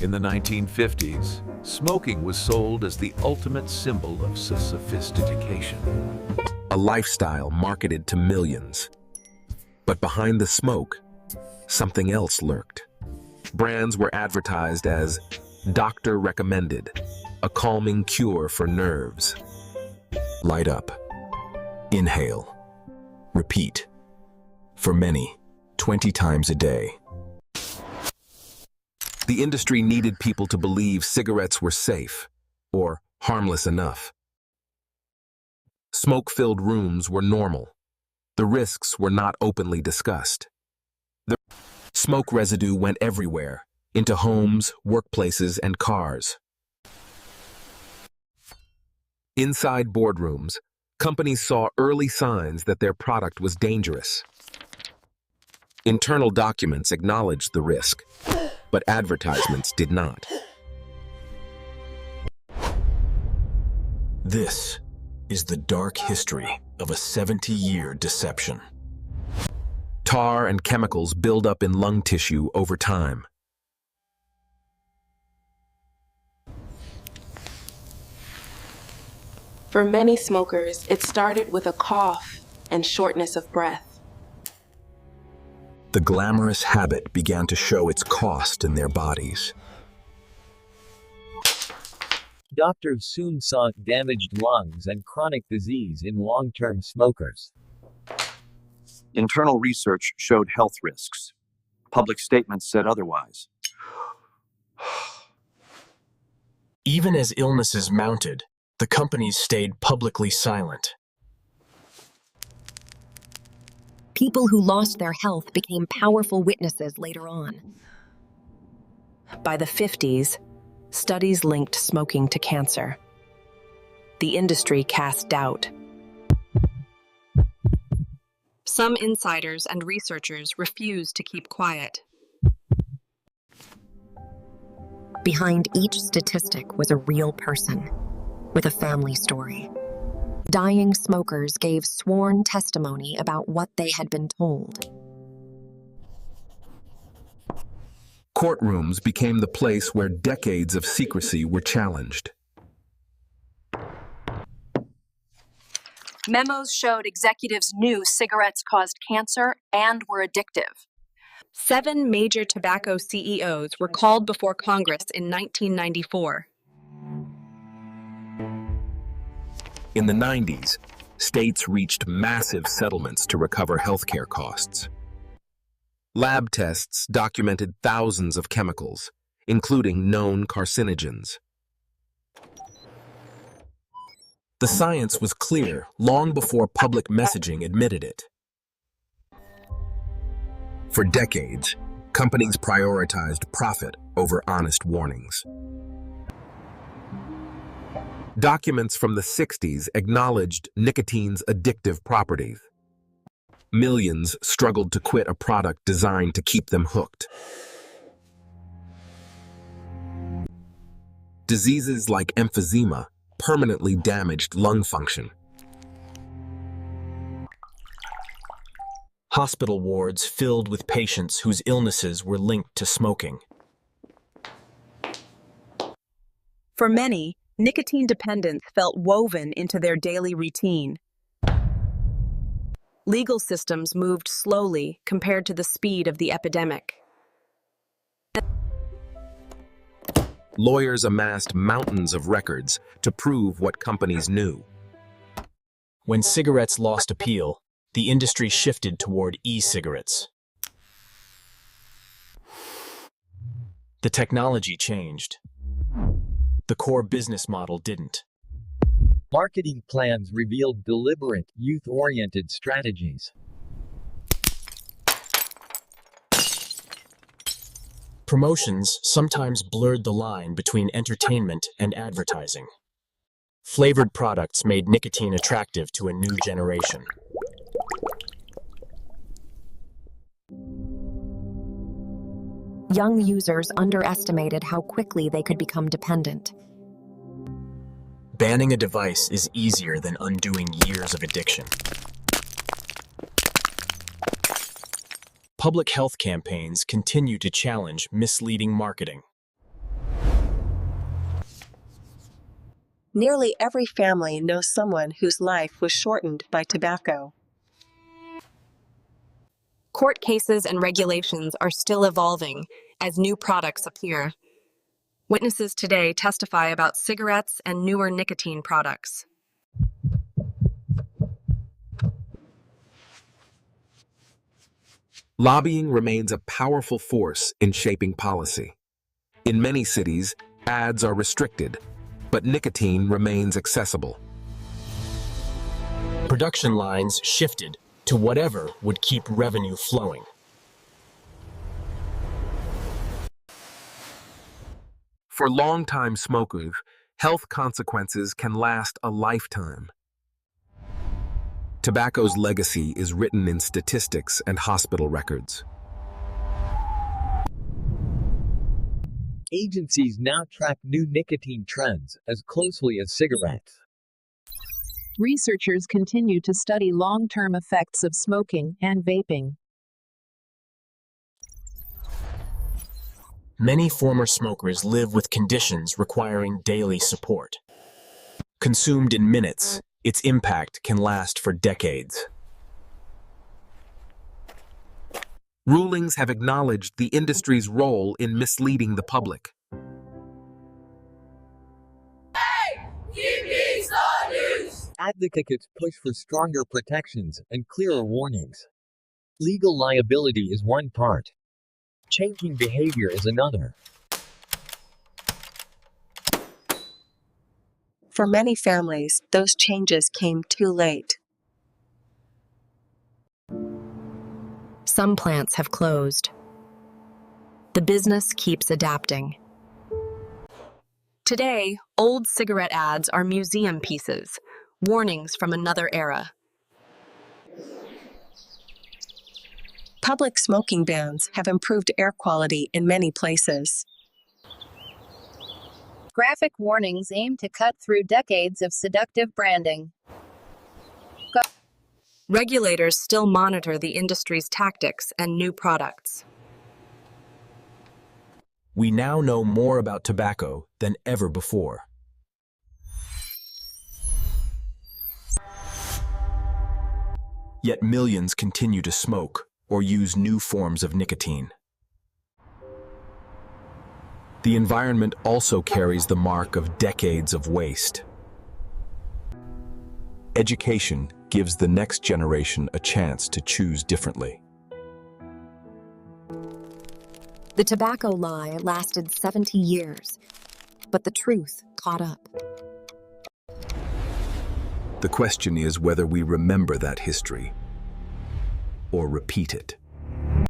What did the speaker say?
In the 1950s, smoking was sold as the ultimate symbol of sophistication. A lifestyle marketed to millions. But behind the smoke, something else lurked. Brands were advertised as doctor recommended, a calming cure for nerves. Light up, inhale, repeat. For many, 20 times a day. The industry needed people to believe cigarettes were safe or harmless enough. Smoke-filled rooms were normal. The risks were not openly discussed. The smoke residue went everywhere, into homes, workplaces, and cars. Inside boardrooms, companies saw early signs that their product was dangerous. Internal documents acknowledged the risk, but advertisements did not. This is the dark history of a 70-year deception. Tar and chemicals build up in lung tissue over time. For many smokers, it started with a cough and shortness of breath. The glamorous habit began to show its cost in their bodies. Doctors soon saw damaged lungs and chronic disease in long-term smokers. Internal research showed health risks. Public statements said otherwise. Even as illnesses mounted, the companies stayed publicly silent. People who lost their health became powerful witnesses later on. By the 50s, studies linked smoking to cancer. The industry cast doubt. Some insiders and researchers refused to keep quiet. Behind each statistic was a real person, with a family story. Dying smokers gave sworn testimony about what they had been told. Courtrooms became the place where decades of secrecy were challenged. Memos showed executives knew cigarettes caused cancer and were addictive. 7 major tobacco CEOs were called before Congress in 1994. In the 90s, states reached massive settlements to recover healthcare costs. Lab tests documented thousands of chemicals, including known carcinogens. The science was clear long before public messaging admitted it. For decades, companies prioritized profit over honest warnings. Documents from the 60s acknowledged nicotine's addictive properties. Millions struggled to quit a product designed to keep them hooked. Diseases like emphysema permanently damaged lung function. Hospital wards filled with patients whose illnesses were linked to smoking. For many, nicotine dependence felt woven into their daily routine. Legal systems moved slowly compared to the speed of the epidemic. Lawyers amassed mountains of records to prove what companies knew. When cigarettes lost appeal, the industry shifted toward e-cigarettes. The technology changed. The core business model didn't. Marketing plans revealed deliberate, youth-oriented strategies. Promotions sometimes blurred the line between entertainment and advertising. Flavored products made nicotine attractive to a new generation. Young users underestimated how quickly they could become dependent. Banning a device is easier than undoing years of addiction. Public health campaigns continue to challenge misleading marketing. Nearly every family knows someone whose life was shortened by tobacco. Court cases and regulations are still evolving as new products appear. Witnesses today testify about cigarettes and newer nicotine products. Lobbying remains a powerful force in shaping policy. In many cities, ads are restricted, but nicotine remains accessible. Production lines shifted to whatever would keep revenue flowing. For longtime smokers, health consequences can last a lifetime. Tobacco's legacy is written in statistics and hospital records. Agencies now track new nicotine trends as closely as cigarettes. Researchers continue to study long-term effects of smoking and vaping. Many former smokers live with conditions requiring daily support. Consumed in minutes, its impact can last for decades. Rulings have acknowledged the industry's role in misleading the public. Advocates push for stronger protections and clearer warnings. Legal liability is one part. Changing behavior is another. For many families, those changes came too late. Some plants have closed. The business keeps adapting. Today, old cigarette ads are museum pieces, warnings from another era. Public smoking bans have improved air quality in many places. Graphic warnings aim to cut through decades of seductive branding. Regulators still monitor the industry's tactics and new products. We now know more about tobacco than ever before. Yet millions continue to smoke or use new forms of nicotine. The environment also carries the mark of decades of waste. Education gives the next generation a chance to choose differently. The tobacco lie lasted 70 years, but the truth caught up. The question is whether we remember that history or repeat it.